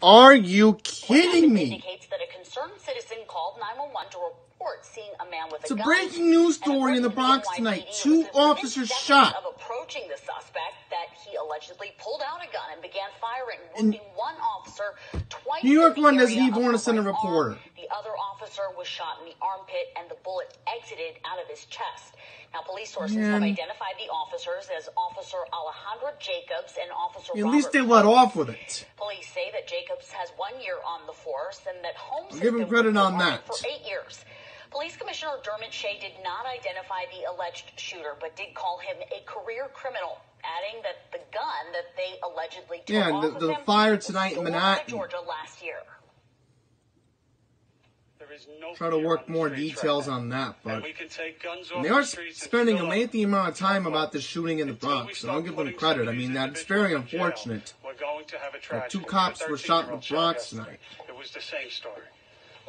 Are you kidding me? Indicates that a concerned citizen called 911 to report seeing a man with a gun. It's a breaking news story in the Bronx tonight. 2 officers shot. Of approaching the suspect that he allegedly pulled out a gun and began firing, wounding one officer twice. New York 1 doesn't even want to send a reporter. The other officer was shot in the armpit and the bullet exited out of his chest. Now, police sources have identified the officers as Officer Alejandro Jacobs and Officer At least they let off with it. Police say that Jacobs has 1 year on the force and that Holmes has give him credit on that for 8 years. Police Commissioner Dermot Shea did not identify the alleged shooter, but did call him a career criminal, adding that the gun that they allegedly took off of the him fire tonight in was Manhattan. Georgia last year. Try to work more details on that, but they are spending a lengthy amount of time about the shooting in the Bronx, so I'll give them credit. I mean, that's very unfortunate that 2 cops were shot in the Bronx tonight. It was the same story.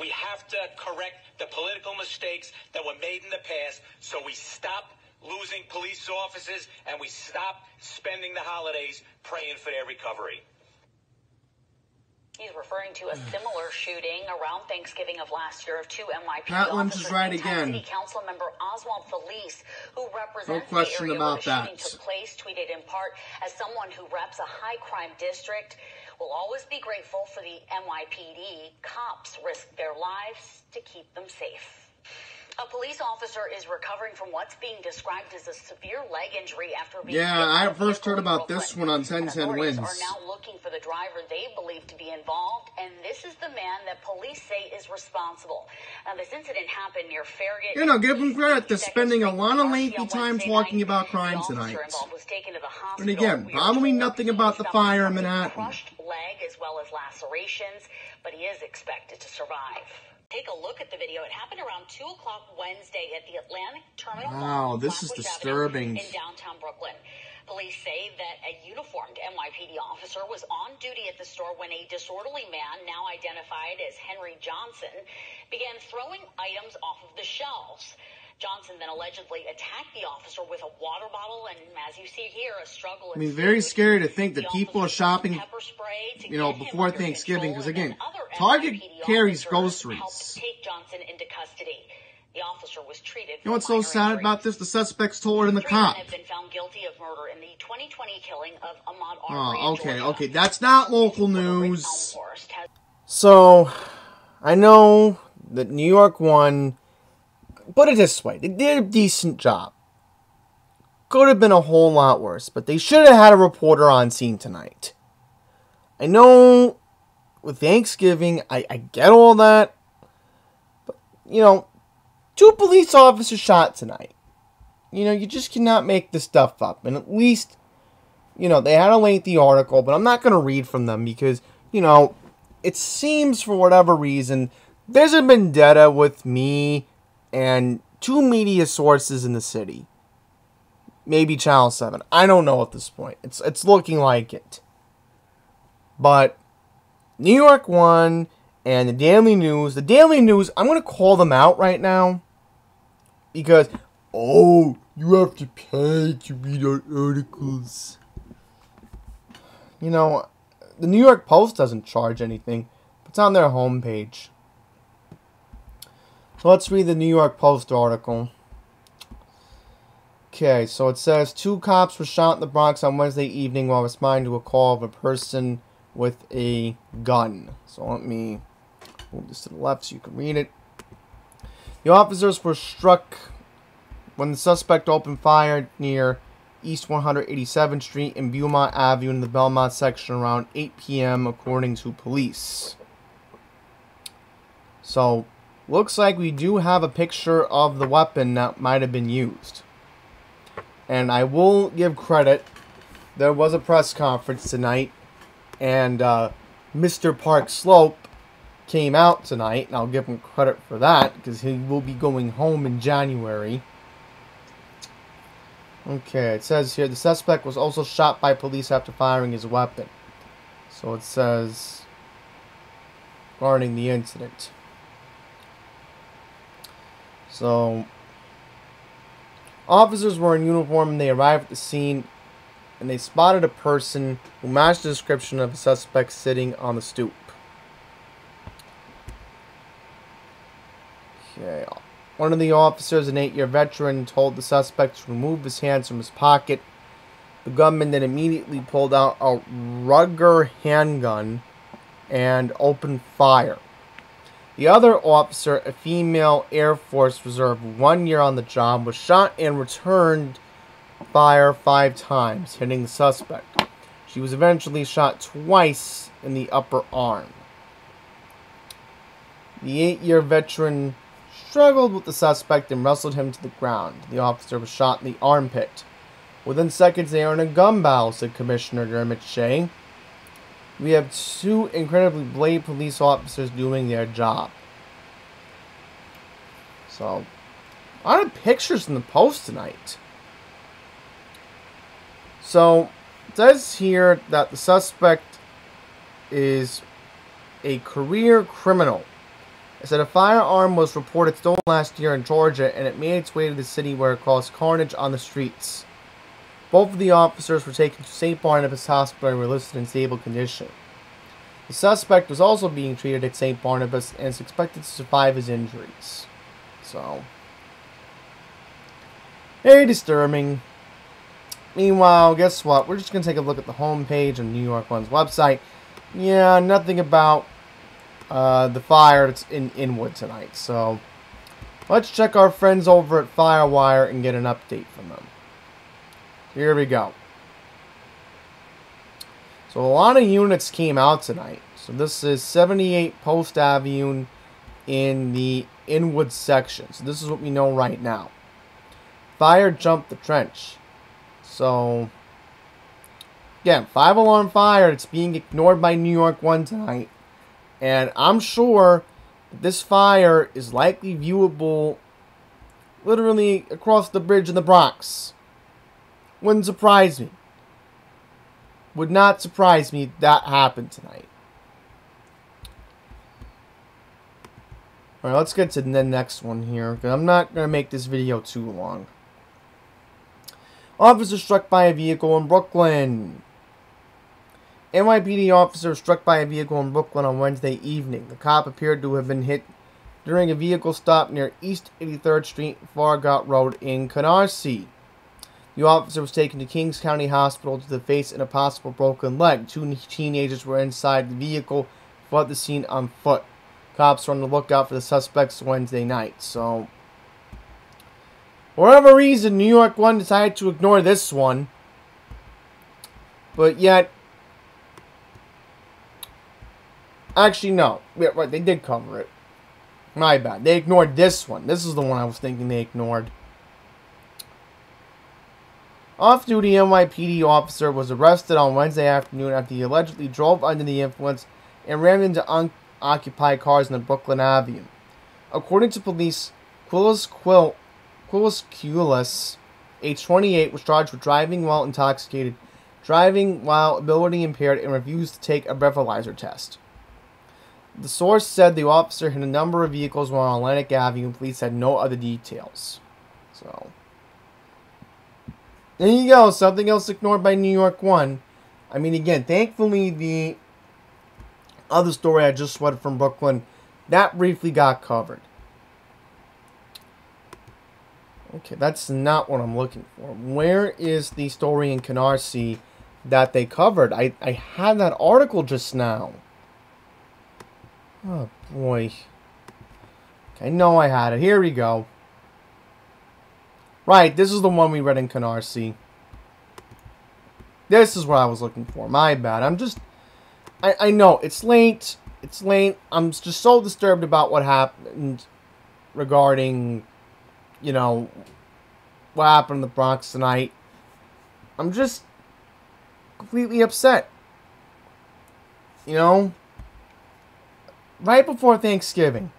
We have to correct the political mistakes that were made in the past so we stop losing police officers and we stop spending the holidays praying for their recovery. He's referring to a similar shooting around Thanksgiving of last year of 2 NYPD Pat Lynch is right again. City Council member Oswald Felice, who represents no question the area about where the that. shooting took place, tweeted in part, as someone who reps a high-crime district, will always be grateful for the NYPD. Cops risk their lives to keep them safe. A police officer is recovering from what's being described as a severe leg injury after being hit I by a first heard vehicle in about Brooklyn. this one on 1010 Wins. Authorities are now looking for the driver they believe to be involved, and this is the man that police say is responsible. Now, this incident happened near Farragut. Give them credit. They're spending a lot of lengthy time talking about crime tonight. And again, probably nothing about the fire in Manhattan. Crushed leg as well as lacerations, but he is expected to survive. Take a look at the video. It happened around 2 o'clock Wednesday at the Atlantic Terminal Mall. Wow, this is disturbing. In downtown Brooklyn. Police say that a uniformed NYPD officer was on duty at the store when a disorderly man, now identified as Henry Johnson, began throwing items off of the shelves. Johnson then allegedly attacked the officer with a water bottle, and as you see here, a struggle ensued. very scary to think that people are shopping, before Thanksgiving, because again, Target carries groceries. Take Johnson into custody. The officer was treated. You know what's so sad about this? The suspect's taller than the cop. Have been found guilty of murder in the 2020 killing of Ahmaud Arbery. Okay, that's not local news. So, I know that New York 1. Put it this way, they did a decent job. Could have been a whole lot worse, but they should have had a reporter on scene tonight. I know with Thanksgiving, I get all that, but, 2 police officers shot tonight. You just cannot make this stuff up. And at least, they had a lengthy article, but I'm not going to read from them because, it seems for whatever reason, there's a vendetta with me and 2 media sources in the city. Maybe Channel 7. I don't know at this point. It's looking like it. But New York 1 and the Daily News. The Daily News, I'm going to call them out right now. Because, you have to pay to read our articles. The New York Post doesn't charge anything. It's on their homepage. So let's read the New York Post article. Okay, so it says 2 cops were shot in the Bronx on Wednesday evening while responding to a call of a person with a gun. So let me move this to the left so you can read it. The officers were struck when the suspect opened fire near East 187th Street and Beaumont Avenue in the Belmont section around 8 p.m. according to police. So, looks like we do have a picture of the weapon that might have been used. And I will give credit. There was a press conference tonight. And Mr. Park Slope came out tonight. And I'll give him credit for that. Because he will be going home in January. Okay, it says here, the suspect was also shot by police after firing his weapon. So it says, regarding the incident. So, officers were in uniform and they arrived at the scene and they spotted a person who matched the description of a suspect sitting on the stoop. Okay. One of the officers, an 8-year veteran, told the suspect to remove his hands from his pocket. The gunman then immediately pulled out a Ruger handgun and opened fire. The other officer, a female Air Force Reserve, 1 year on the job, was shot and returned fire 5 times, hitting the suspect. She was eventually shot twice in the upper arm. The 8-year veteran struggled with the suspect and wrestled him to the ground. The officer was shot in the armpit. Within seconds, they are in a gun battle, said Commissioner Dermot Shea. We have 2 incredibly brave police officers doing their job. So, a lot of pictures in the Post tonight. So, it says here that the suspect is a career criminal. It said a firearm was reported stolen last year in Georgia, and it made its way to the city where it caused carnage on the streets. Both of the officers were taken to St. Barnabas Hospital and were listed in stable condition. The suspect was also being treated at St. Barnabas and is expected to survive his injuries. So, very disturbing. Meanwhile, guess what? We're just going to take a look at the homepage on New York One's website. Yeah, nothing about the fire that's in Inwood tonight. So, let's check our friends over at Firewire and get an update from them. Here we go. So a lot of units came out tonight. So this is 78 Post Avenue in the Inwood section. So this is what we know right now. Fire jumped the trench. So, again, 5-alarm fire that's being ignored by New York 1 tonight. And I'm sure that this fire is likely viewable literally across the bridge in the Bronx. Wouldn't surprise me. Would not surprise me if that happened tonight. Alright, let's get to the next one here, because I'm not going to make this video too long. Officer struck by a vehicle in Brooklyn. NYPD officer struck by a vehicle in Brooklyn on Wednesday evening. The cop appeared to have been hit during a vehicle stop near East 83rd Street, Farragut Road in Canarsie. The officer was taken to Kings County Hospital to the face and a possible broken leg. 2 teenagers were inside the vehicle, fled the scene on foot. Cops were on the lookout for the suspects Wednesday night. So, for whatever reason, New York 1 decided to ignore this one. But yet, actually no. Yeah, right, they did cover it. My bad. They ignored this one. This is the one I was thinking they ignored. Off-duty NYPD officer was arrested on Wednesday afternoon after he allegedly drove under the influence and ran into unoccupied cars on the Brooklyn Avenue. According to police, Quillis, age 28, was charged with driving while intoxicated, driving while ability impaired, and refused to take a breathalyzer test. The source said the officer hit a number of vehicles while on Atlantic Avenue. Police had no other details. So, there you go. Something else ignored by New York 1. I mean, again, thankfully, the other story I just read from Brooklyn, that briefly got covered. Okay, that's not what I'm looking for. Where is the story in Canarsie that they covered? I had that article just now. Oh, boy. I know I had it. Here we go. Right, this is the one we read in Canarsie. This is what I was looking for. My bad. I'm just... I know, it's late. It's late. I'm just so disturbed about what happened regarding, you know, what happened in the Bronx tonight. I'm just completely upset. You know? Right before Thanksgiving.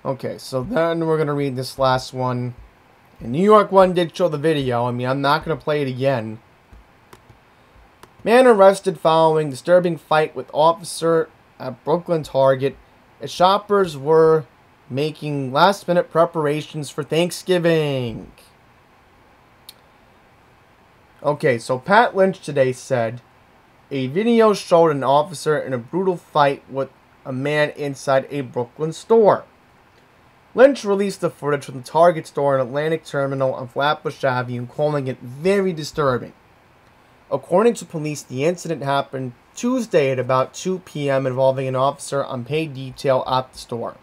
Okay, so then we're going to read this last one. And New York 1 did show the video. I mean, I'm not going to play it again. Man arrested following disturbing fight with officer at Brooklyn Target as shoppers were making last-minute preparations for Thanksgiving. Okay, so Pat Lynch today said a video showed an officer in a brutal fight with a man inside a Brooklyn store. Lynch released the footage from the Target store in Atlantic Terminal on Flatbush Avenue, calling it very disturbing. According to police, the incident happened Tuesday at about 2 p.m. involving an officer on paid detail at the store.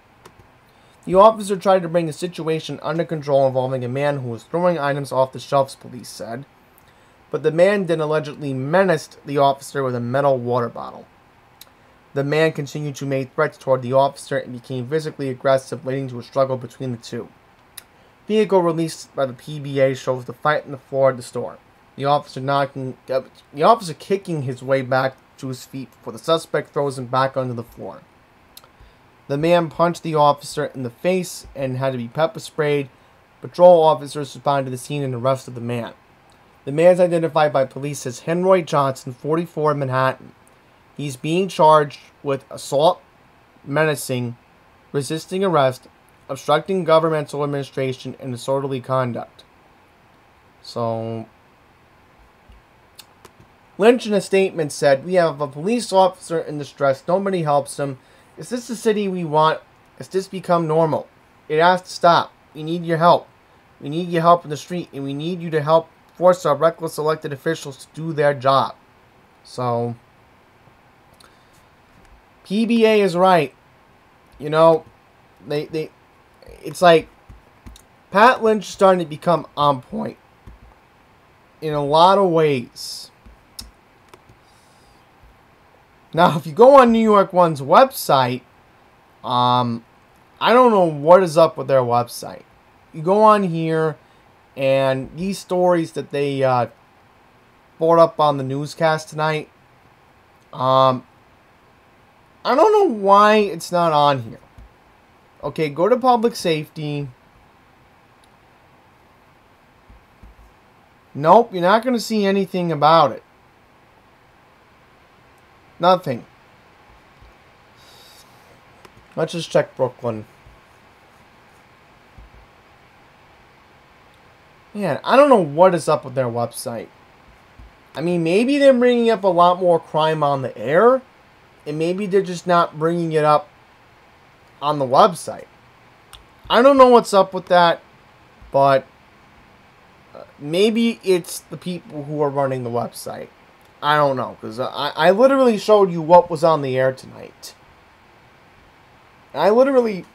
The officer tried to bring the situation under control involving a man who was throwing items off the shelves, police said. But the man then allegedly menaced the officer with a metal water bottle. The man continued to make threats toward the officer and became physically aggressive, leading to a struggle between the two. Vehicle released by the PBA shows the fight on the floor of the store. The officer kicking his way back to his feet before the suspect throws him back onto the floor. The man punched the officer in the face and had to be pepper sprayed. Patrol officers responded to the scene and arrested the man. The man is identified by police as Henry Johnson, 44, Manhattan. He's being charged with assault, menacing, resisting arrest, obstructing governmental administration, and disorderly conduct. So, Lynch in a statement said, "We have a police officer in distress. Nobody helps him. Is this the city we want? Has this become normal? It has to stop. We need your help. We need your help in the street, and we need you to help force our reckless elected officials to do their job." So, PBA is right. You know, it's like Pat Lynch is starting to become on point in a lot of ways. Now, if you go on New York One's website, I don't know what is up with their website. You go on here, and these stories that they brought up on the newscast tonight, I don't know why it's not on here. Okay, go to public safety. Nope, you're not going to see anything about it. Nothing. Let's just check Brooklyn. Man, I don't know what is up with their website. I mean, maybe they're bringing up a lot more crime on the air, and maybe they're just not bringing it up on the website. I don't know what's up with that, but maybe it's the people who are running the website. I don't know, because I literally showed you what was on the air tonight. I literally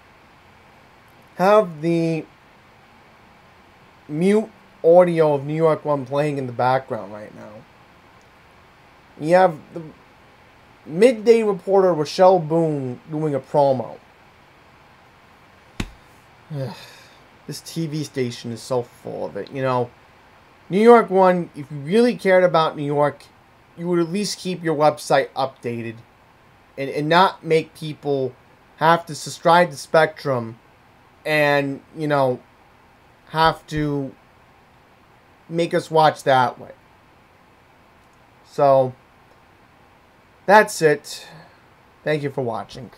have the mute audio of New York One playing in the background right now. You have the midday reporter Rochelle Boone doing a promo. This TV station is so full of it. You know, New York One, if you really cared about New York, you would at least keep your website updated and not make people have to subscribe to Spectrum and, you know, have to make us watch that way. So, that's it. Thank you for watching.